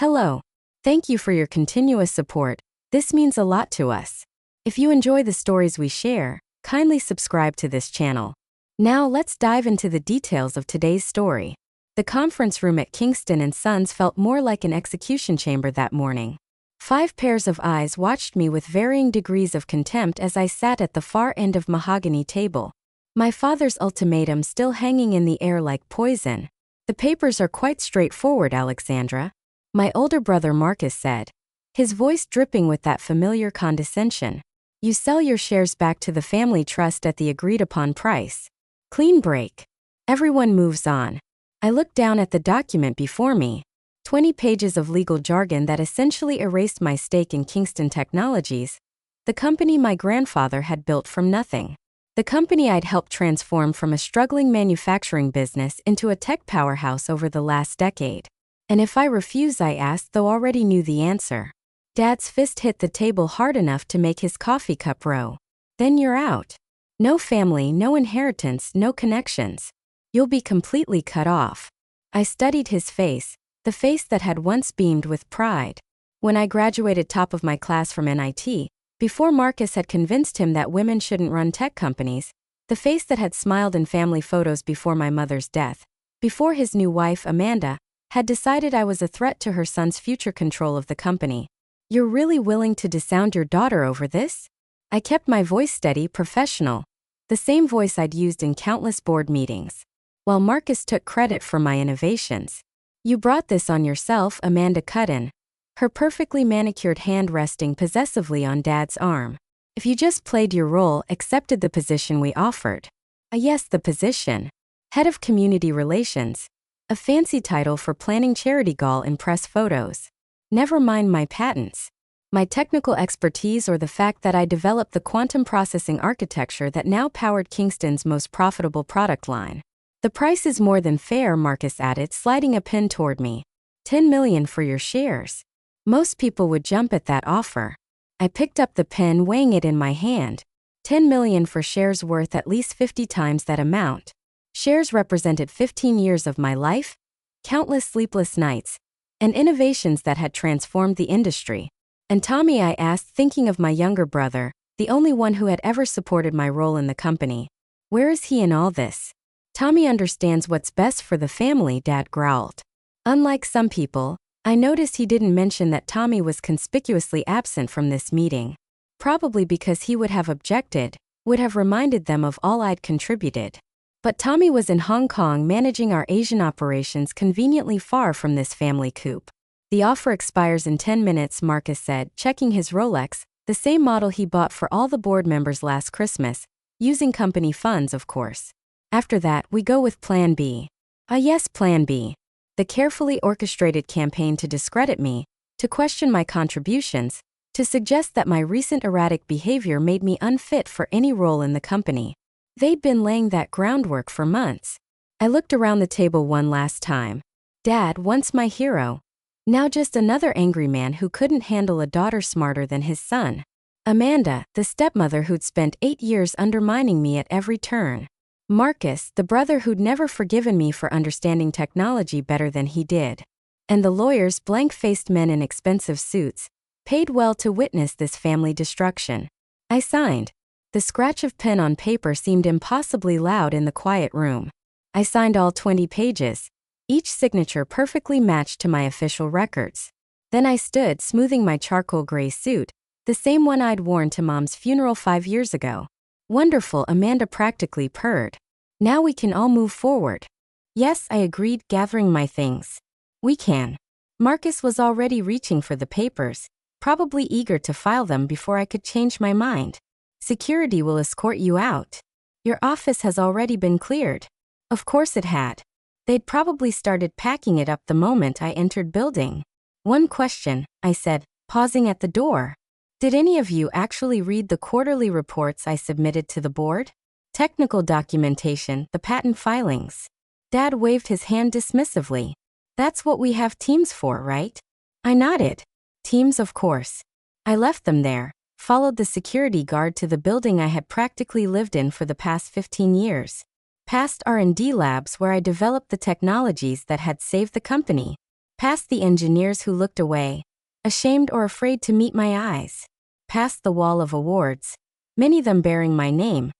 Hello. Thank you for your continuous support. This means a lot to us. If you enjoy the stories we share, kindly subscribe to this channel. Now let's dive into the details of today's story. The conference room at Kingston & Sons felt more like an execution chamber that morning. 5 pairs of eyes watched me with varying degrees of contempt as I sat at the far end of mahogany table. My father's ultimatum still hanging in the air like poison. The papers are quite straightforward, Alexandra, my older brother Marcus said, his voice dripping with that familiar condescension. You sell your shares back to the family trust at the agreed-upon price. Clean break. Everyone moves on. I looked down at the document before me. 20 pages of legal jargon that essentially erased my stake in Kingston Technologies, the company my grandfather had built from nothing. The company I'd helped transform from a struggling manufacturing business into a tech powerhouse over the last decade. And if I refused, I asked, though already knew the answer. Dad's fist hit the table hard enough to make his coffee cup row. Then you're out. No family, no inheritance, no connections. You'll be completely cut off. I studied his face, the face that had once beamed with pride. When I graduated top of my class from NIT, before Marcus had convinced him that women shouldn't run tech companies, the face that had smiled in family photos before my mother's death, before his new wife, Amanda, had decided I was a threat to her son's future control of the company. You're really willing to disown your daughter over this? I kept my voice steady, professional, the same voice I'd used in countless board meetings. While Marcus took credit for my innovations. You brought this on yourself, Amanda cut in, her perfectly manicured hand resting possessively on Dad's arm. If you just played your role, accepted the position we offered. Yes, the position. Head of Community Relations. A fancy title for planning charity gall and press photos. Never mind my patents, my technical expertise, or the fact that I developed the quantum processing architecture that now powered Kingston's most profitable product line. The price is more than fair, Marcus added, sliding a pen toward me. 10 million for your shares. Most people would jump at that offer. I picked up the pen, weighing it in my hand. 10 million for shares worth at least 50 times that amount. Shares represented 15 years of my life, countless sleepless nights, and innovations that had transformed the industry. And Tommy, I asked, thinking of my younger brother, the only one who had ever supported my role in the company. Where is he in all this? Tommy understands what's best for the family, Dad growled. Unlike some people, I noticed he didn't mention that Tommy was conspicuously absent from this meeting. Probably because he would have objected, would have reminded them of all I'd contributed. But Tommy was in Hong Kong managing our Asian operations, conveniently far from this family coup. The offer expires in 10 minutes, Marcus said, checking his Rolex, the same model he bought for all the board members last Christmas, using company funds, of course. After that, we go with Plan B. Yes, Plan B. The carefully orchestrated campaign to discredit me, to question my contributions, to suggest that my recent erratic behavior made me unfit for any role in the company. They'd been laying that groundwork for months. I looked around the table one last time. Dad, once my hero. Now just another angry man who couldn't handle a daughter smarter than his son. Amanda, the stepmother who'd spent 8 years undermining me at every turn. Marcus, the brother who'd never forgiven me for understanding technology better than he did. And the lawyers, blank-faced men in expensive suits, paid well to witness this family destruction. I signed. The scratch of pen on paper seemed impossibly loud in the quiet room. I signed all 20 pages, each signature perfectly matched to my official records. Then I stood, smoothing my charcoal gray suit, the same one I'd worn to Mom's funeral 5 years ago. Wonderful, Amanda practically purred. Now we can all move forward. Yes, I agreed, gathering my things. We can. Marcus was already reaching for the papers, probably eager to file them before I could change my mind. Security will escort you out. Your office has already been cleared. Of course it had. They'd probably started packing it up the moment I entered building. One question, I said, pausing at the door. Did any of you actually read the quarterly reports I submitted to the board? Technical documentation, the patent filings. Dad waved his hand dismissively. That's what we have Teams for, right? I nodded. Teams, of course. I left them there, followed the security guard to the building I had practically lived in for the past 15 years. Past R&D labs where I developed the technologies that had saved the company. past the engineers who looked away, ashamed or afraid to meet my eyes, past the wall of awards, many of them bearing my name,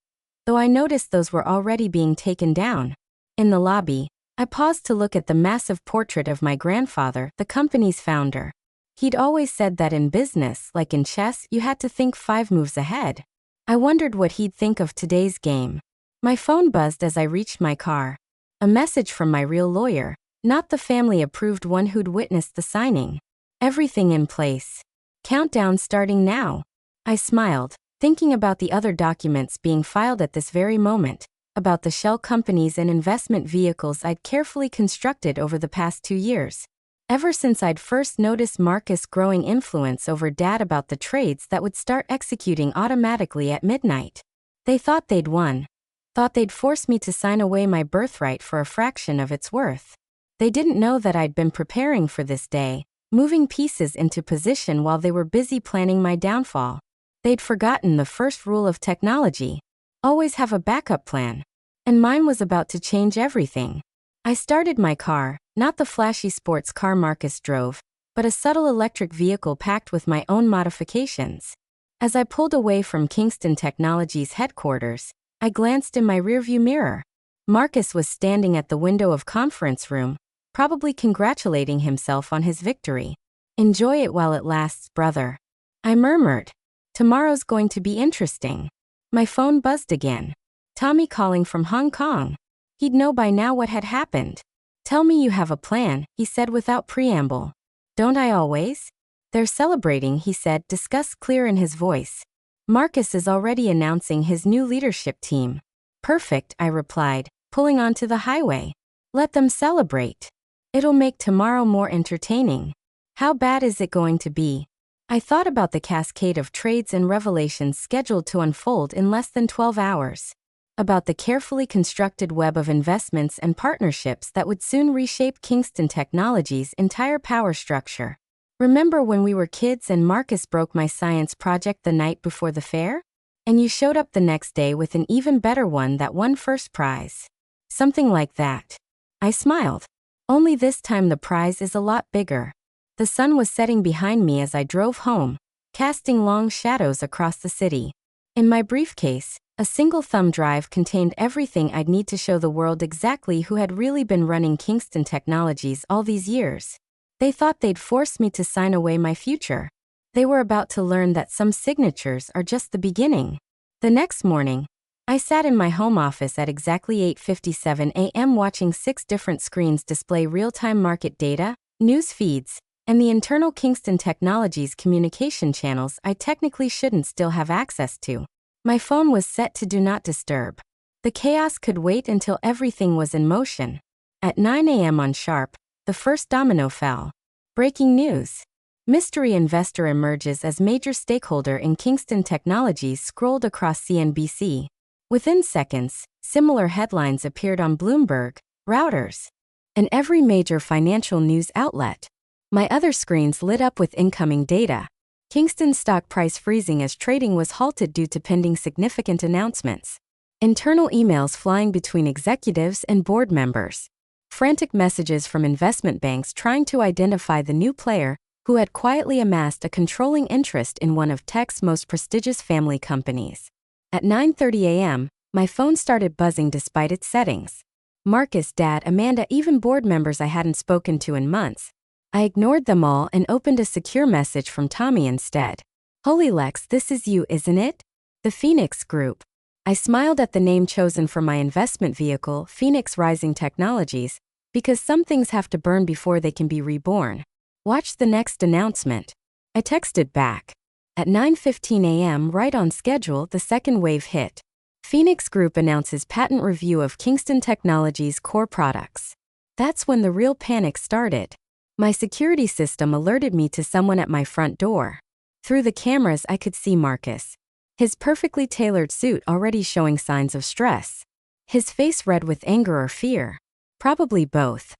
though I noticed those were already being taken down. In the lobby, I paused to look at the massive portrait of my grandfather, the company's founder. He'd always said that in business, like in chess, you had to think 5 moves ahead. I wondered what he'd think of today's game. My phone buzzed as I reached my car. A message from my real lawyer, not the family-approved one who'd witnessed the signing. Everything in place. Countdown starting now. I smiled, thinking about the other documents being filed at this very moment, about the shell companies and investment vehicles I'd carefully constructed over the past 2 years. Ever since I'd first noticed Marcus' growing influence over Dad about the trades that would start executing automatically at midnight. They thought they'd won. Thought they'd force me to sign away my birthright for a fraction of its worth. They didn't know that I'd been preparing for this day, moving pieces into position while they were busy planning my downfall. They'd forgotten the first rule of technology: always have a backup plan. And mine was about to change everything. I started my car, not the flashy sports car Marcus drove, but a subtle electric vehicle packed with my own modifications. As I pulled away from Kingston Technologies headquarters, I glanced in my rearview mirror. Marcus was standing at the window of conference room, probably congratulating himself on his victory. "Enjoy it while it lasts, brother," I murmured. "Tomorrow's going to be interesting." My phone buzzed again. Tommy calling from Hong Kong. He'd know by now what had happened. "Tell me you have a plan," he said without preamble. "Don't I always?" "They're celebrating," he said, disgust clear in his voice. "Marcus is already announcing his new leadership team." "Perfect," I replied, pulling onto the highway. "Let them celebrate. It'll make tomorrow more entertaining." How bad is it going to be? I thought about the cascade of trades and revelations scheduled to unfold in less than 12 hours. About the carefully constructed web of investments and partnerships that would soon reshape Kingston Technologies' entire power structure. Remember when we were kids and Marcus broke my science project the night before the fair? And you showed up the next day with an even better one that won first prize. Something like that. I smiled. Only this time the prize is a lot bigger. The sun was setting behind me as I drove home, casting long shadows across the city. In my briefcase, a single thumb drive contained everything I'd need to show the world exactly who had really been running Kingston Technologies all these years. They thought they'd force me to sign away my future. They were about to learn that some signatures are just the beginning. The next morning, I sat in my home office at exactly 8:57 a.m. watching 6 different screens display real-time market data, news feeds, and the internal Kingston Technologies communication channels I technically shouldn't still have access to. My phone was set to Do Not Disturb. The chaos could wait until everything was in motion. At 9 a.m. on sharp, the first domino fell. Breaking news. Mystery investor emerges as major stakeholder in Kingston Technologies scrolled across CNBC. Within seconds, similar headlines appeared on Bloomberg, Reuters, and every major financial news outlet. My other screens lit up with incoming data. Kingston's stock price freezing as trading was halted due to pending significant announcements. Internal emails flying between executives and board members. Frantic messages from investment banks trying to identify the new player who had quietly amassed a controlling interest in one of tech's most prestigious family companies. At 9:30 a.m., my phone started buzzing despite its settings. Marcus, Dad, Amanda, even board members I hadn't spoken to in months. I ignored them all and opened a secure message from Tommy instead. "Holy Lex, this is you, isn't it? The Phoenix Group." I smiled at the name chosen for my investment vehicle, Phoenix Rising Technologies, because some things have to burn before they can be reborn. "Watch the next announcement." I texted back. At 9:15 a.m., right on schedule, the second wave hit. Phoenix Group announces patent review of Kingston Technologies' core products. That's when the real panic started. My security system alerted me to someone at my front door. Through the cameras I could see Marcus. His perfectly tailored suit already showing signs of stress. His face red with anger or fear. Probably both.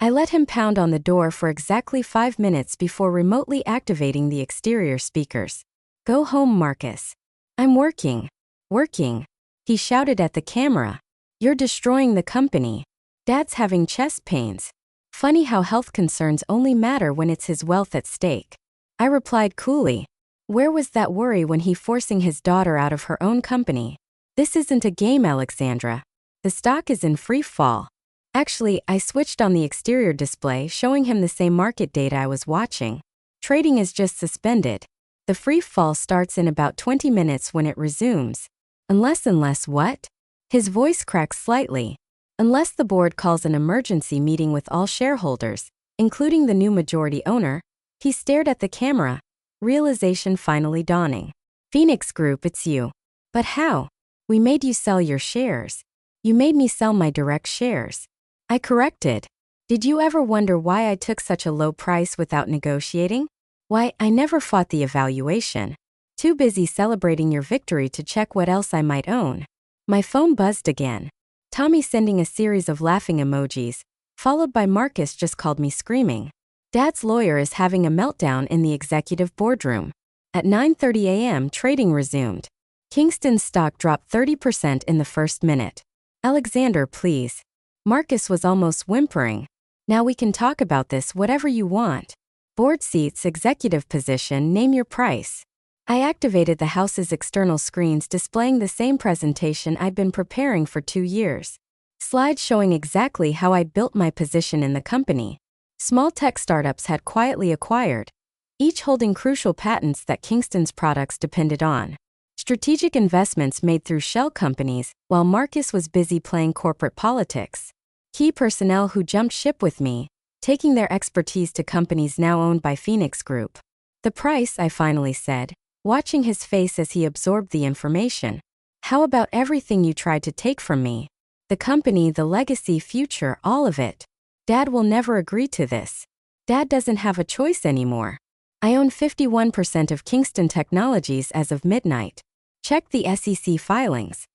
I let him pound on the door for exactly 5 minutes before remotely activating the exterior speakers. "Go home, Marcus. I'm working. Working," he shouted at the camera. "You're destroying the company. Dad's having chest pains." Funny how health concerns only matter when it's his wealth at stake. I replied coolly. Where was that worry when he forcing his daughter out of her own company? This isn't a game, Alexandra. The stock is in free fall. Actually, I switched on the exterior display showing him the same market data I was watching. Trading is just suspended. The free fall starts in about 20 minutes when it resumes. Unless what? His voice cracks slightly. Unless the board calls an emergency meeting with all shareholders, including the new majority owner. He stared at the camera, realization finally dawning. Phoenix Group, it's you. But how? We made you sell your shares. You made me sell my direct shares. I corrected. Did you ever wonder why I took such a low price without negotiating? Why, I never fought the evaluation. Too busy celebrating your victory to check what else I might own. My phone buzzed again. Tommy sending a series of laughing emojis, followed by Marcus just called me screaming. Dad's lawyer is having a meltdown in the executive boardroom. At 9:30 a.m., trading resumed. Kingston's stock dropped 30% in the first minute. Alexander, please. Marcus was almost whimpering. Now we can talk about this whatever you want. Board seats, executive position, name your price. I activated the house's external screens displaying the same presentation I'd been preparing for 2 years. Slides showing exactly how I'd built my position in the company. Small tech startups had quietly acquired, each holding crucial patents that Kingston's products depended on. Strategic investments made through shell companies, while Marcus was busy playing corporate politics. Key personnel who jumped ship with me, taking their expertise to companies now owned by Phoenix Group. The price, I finally said, watching his face as he absorbed the information. How about everything you tried to take from me? The company, the legacy, future, all of it. Dad will never agree to this. Dad doesn't have a choice anymore. I own 51% of Kingston Technologies as of midnight. Check the SEC filings.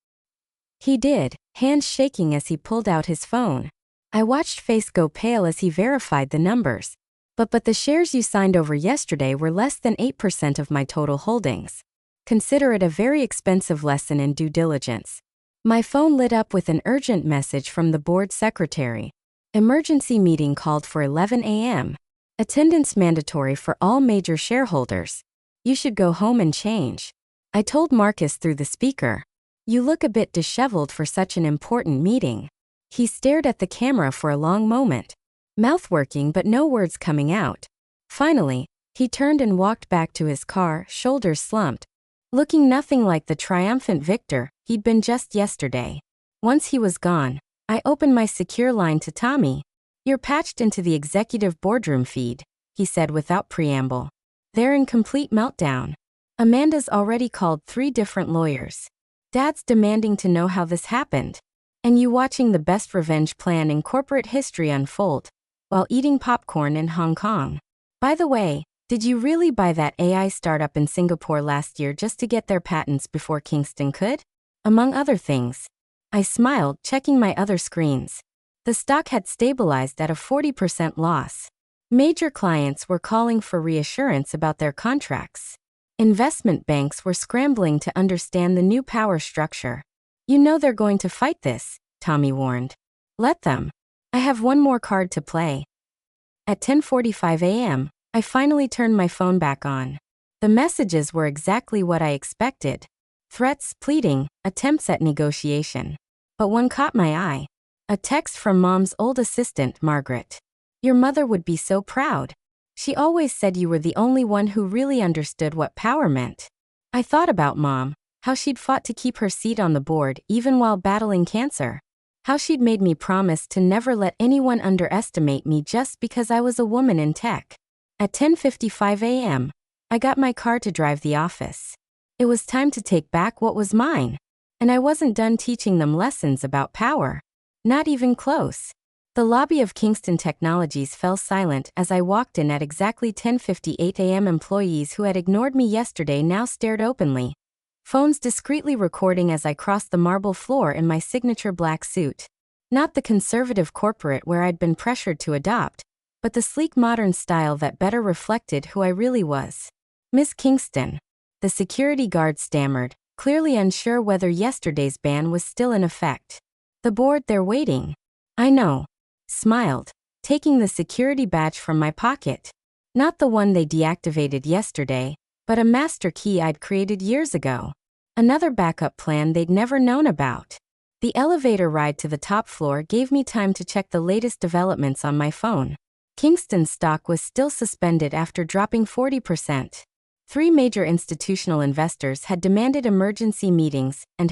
He did, hands shaking as he pulled out his phone. I watched face go pale as he verified the numbers. But the shares you signed over yesterday were less than 8% of my total holdings. Consider it a very expensive lesson in due diligence. My phone lit up with an urgent message from the board secretary. Emergency meeting called for 11 a.m. Attendance mandatory for all major shareholders. You should go home and change. I told Marcus through the speaker. You look a bit disheveled for such an important meeting. He stared at the camera for a long moment. Mouth working but no words coming out. Finally, he turned and walked back to his car, shoulders slumped, looking nothing like the triumphant victor he'd been just yesterday. Once he was gone, I opened my secure line to Tommy. You're patched into the executive boardroom feed, he said without preamble. They're in complete meltdown. Amanda's already called 3 different lawyers. Dad's demanding to know how this happened. And you watching the best revenge plan in corporate history unfold, while eating popcorn in Hong Kong. By the way, did you really buy that AI startup in Singapore last year just to get their patents before Kingston could? Among other things. I smiled, checking my other screens. The stock had stabilized at a 40% loss. Major clients were calling for reassurance about their contracts. Investment banks were scrambling to understand the new power structure. You know they're going to fight this, Tommy warned. Let them. I have one more card to play. At 10:45 a.m., I finally turned my phone back on. The messages were exactly what I expected. Threats, pleading, attempts at negotiation. But one caught my eye. A text from Mom's old assistant, Margaret. Your mother would be so proud. She always said you were the only one who really understood what power meant. I thought about Mom, how she'd fought to keep her seat on the board even while battling cancer. How she'd made me promise to never let anyone underestimate me just because I was a woman in tech. At 10:55 a.m., I got my car to drive the office. It was time to take back what was mine. And I wasn't done teaching them lessons about power. Not even close. The lobby of Kingston Technologies fell silent as I walked in at exactly 10:58 a.m. Employees who had ignored me yesterday now stared openly. Phones discreetly recording as I crossed the marble floor in my signature black suit. Not the conservative corporate where I'd been pressured to adopt, but the sleek modern style that better reflected who I really was. Miss Kingston. The security guard stammered, clearly unsure whether yesterday's ban was still in effect. The board, they're waiting. I know. Smiled. taking the security badge from my pocket. Not the one they deactivated yesterday, but a master key I'd created years ago. Another backup plan they'd never known about. The elevator ride to the top floor gave me time to check the latest developments on my phone. Kingston's stock was still suspended after dropping 40%. 3 major institutional investors had demanded emergency meetings, and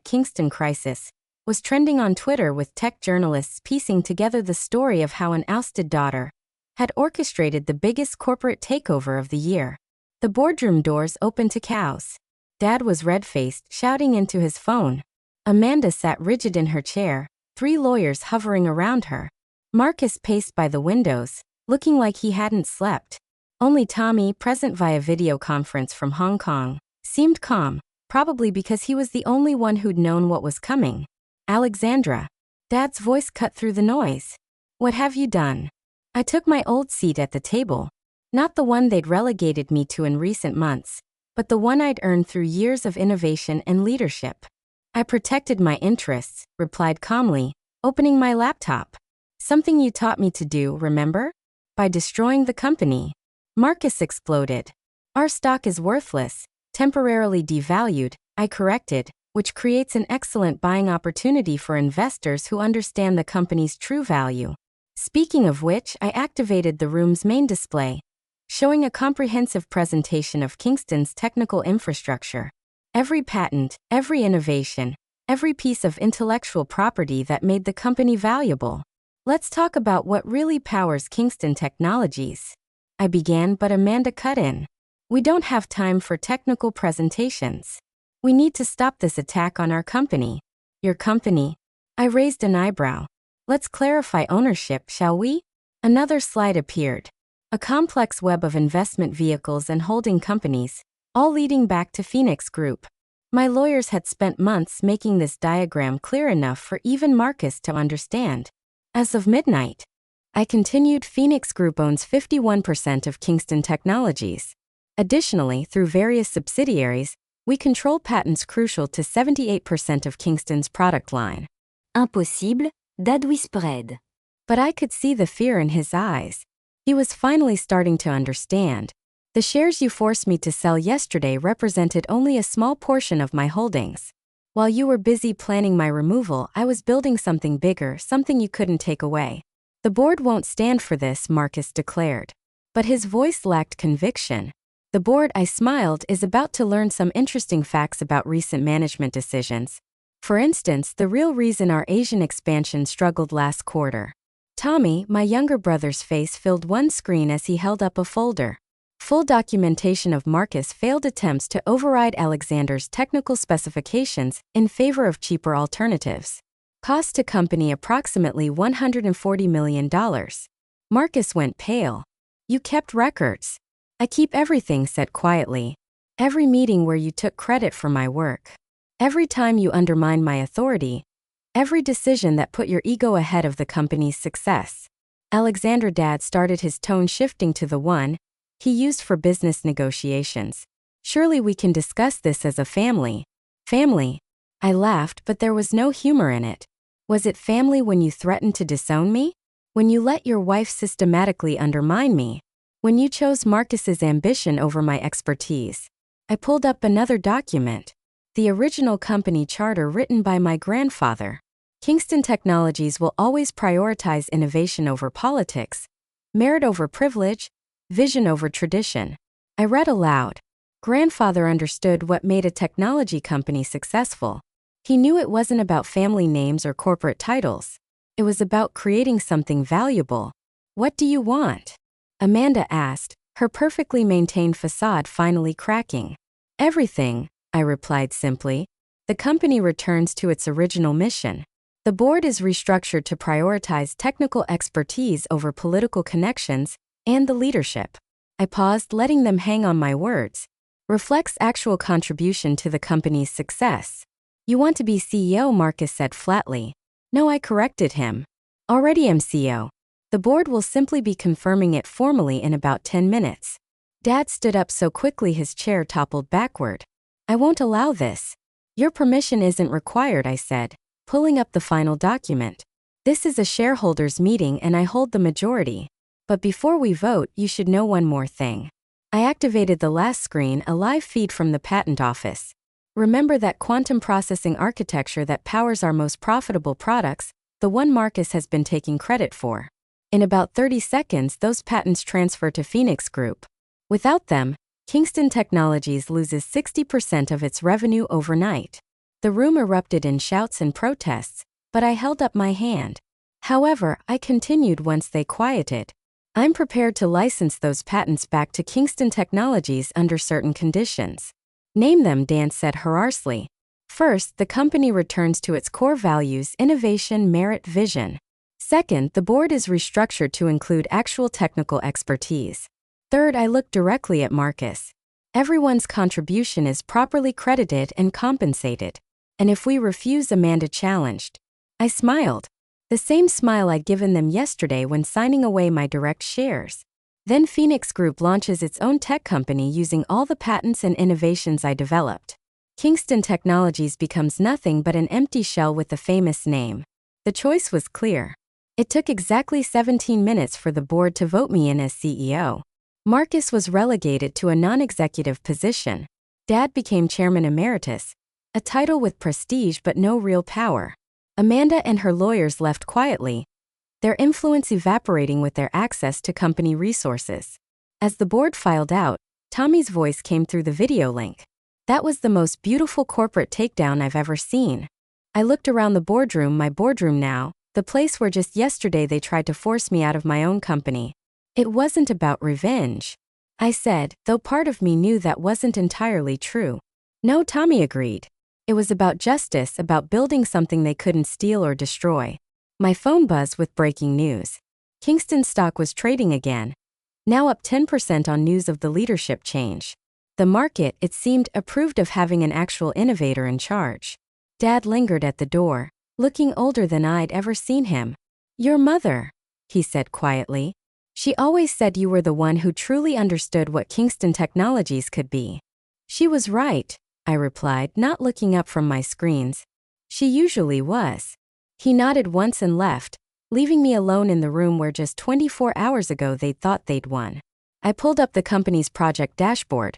#Kingston Crisis was trending on Twitter, with tech journalists piecing together the story of how an ousted daughter had orchestrated the biggest corporate takeover of the year. The boardroom doors opened to chaos. Dad was red-faced, shouting into his phone. Amanda sat rigid in her chair, 3 lawyers hovering around her. Marcus paced by the windows, looking like he hadn't slept. Only Tommy, present via video conference from Hong Kong, seemed calm, probably because he was the only one who'd known what was coming. Alexandra. Dad's voice cut through the noise. What have you done? I took my old seat at the table. Not the one they'd relegated me to in recent months, but the one I'd earned through years of innovation and leadership. I protected my interests, replied calmly, opening my laptop. Something you taught me to do, remember? By destroying the company. Marcus exploded. Our stock is worthless, temporarily devalued, I corrected, which creates an excellent buying opportunity for investors who understand the company's true value. Speaking of which, I activated the room's main display, showing a comprehensive presentation of Kingston's technical infrastructure. Every patent, every innovation, every piece of intellectual property that made the company valuable. Let's talk about what really powers Kingston Technologies. I began, but Amanda cut in. We don't have time for technical presentations. We need to stop this attack on our company. Your company? I raised an eyebrow. Let's clarify ownership, shall we? Another slide appeared. A complex web of investment vehicles and holding companies, all leading back to Phoenix Group. My lawyers had spent months making this diagram clear enough for even Marcus to understand. As of midnight, I continued, Phoenix Group owns 51% of Kingston Technologies. Additionally, through various subsidiaries, we control patents crucial to 78% of Kingston's product line. Impossible, Dad whispered. But I could see the fear in his eyes. He was finally starting to understand. The shares you forced me to sell yesterday represented only a small portion of my holdings. While you were busy planning my removal, I was building something bigger, something you couldn't take away. The board won't stand for this, Marcus declared. But his voice lacked conviction. The board, I smiled, is about to learn some interesting facts about recent management decisions. For instance, the real reason our Asian expansion struggled last quarter. Tommy, my younger brother's face filled one screen as he held up a folder. Full documentation of Marcus' failed attempts to override Alexander's technical specifications in favor of cheaper alternatives. Cost to company approximately $140 million. Marcus went pale. You kept records. I keep everything, said quietly. Every meeting where you took credit for my work. Every time you undermined my authority. Every decision that put your ego ahead of the company's success. Alexander, Dad started, his tone shifting to the one he used for business negotiations. Surely we can discuss this as a family. Family? I laughed, but there was no humor in it. Was it family when you threatened to disown me? When you let your wife systematically undermine me? When you chose Marcus's ambition over my expertise? I pulled up another document. The original company charter written by my grandfather. Kingston Technologies will always prioritize innovation over politics, merit over privilege, vision over tradition. I read aloud. Grandfather understood what made a technology company successful. He knew it wasn't about family names or corporate titles. It was about creating something valuable. What do you want? Amanda asked, her perfectly maintained facade finally cracking. Everything, I replied simply. The company returns to its original mission. The board is restructured to prioritize technical expertise over political connections and the leadership. I paused, letting them hang on my words. Reflects actual contribution to the company's success. You want to be CEO, Marcus said flatly. No, I corrected him. Already am CEO. The board will simply be confirming it formally in about 10 minutes. Dad stood up so quickly his chair toppled backward. I won't allow this. Your permission isn't required, I said, pulling up the final document. This is a shareholders' meeting and I hold the majority. But before we vote, you should know one more thing. I activated the last screen, a live feed from the patent office. Remember that quantum processing architecture that powers our most profitable products, the one Marcus has been taking credit for. In about 30 seconds, those patents transfer to Phoenix Group. Without them, Kingston Technologies loses 60% of its revenue overnight. The room erupted in shouts and protests, but I held up my hand. However, I continued once they quieted. I'm prepared to license those patents back to Kingston Technologies under certain conditions. Name them, Dan said harshly. First, the company returns to its core values: innovation, merit, vision. Second, the board is restructured to include actual technical expertise. Third, I look directly at Marcus. Everyone's contribution is properly credited and compensated. And if we refuse, Amanda challenged. I smiled. The same smile I'd given them yesterday when signing away my direct shares. Then Phoenix Group launches its own tech company using all the patents and innovations I developed. Kingston Technologies becomes nothing but an empty shell with the famous name. The choice was clear. It took exactly 17 minutes for the board to vote me in as CEO. Marcus was relegated to a non-executive position. Dad became chairman emeritus, a title with prestige but no real power. Amanda and her lawyers left quietly, their influence evaporating with their access to company resources. As the board filed out, Tommy's voice came through the video link. That was the most beautiful corporate takedown I've ever seen. I looked around the boardroom, my boardroom now, the place where just yesterday they tried to force me out of my own company. It wasn't about revenge, I said, though part of me knew that wasn't entirely true. No, Tommy agreed. It was about justice, about building something they couldn't steal or destroy. My phone buzzed with breaking news. Kingston stock was trading again, now up 10% on news of the leadership change. The market, it seemed, approved of having an actual innovator in charge. Dad lingered at the door, looking older than I'd ever seen him. Your mother, he said quietly. She always said you were the one who truly understood what Kingston Technologies could be. She was right, I replied, not looking up from my screens. She usually was. He nodded once and left, leaving me alone in the room where just 24 hours ago they'd thought they'd won. I pulled up the company's project dashboard,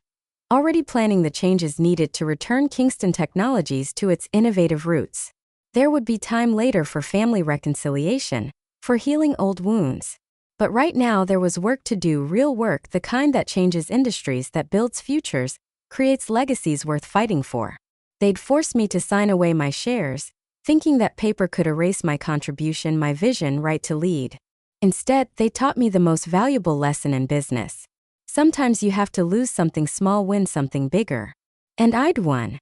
already planning the changes needed to return Kingston Technologies to its innovative roots. There would be time later for family reconciliation, for healing old wounds. But right now there was work to do, real work, the kind that changes industries, that builds futures, creates legacies worth fighting for. They'd forced me to sign away my shares, thinking that paper could erase my contribution, my vision, right to lead. Instead, they taught me the most valuable lesson in business. Sometimes you have to lose something small, win something bigger. And I'd won.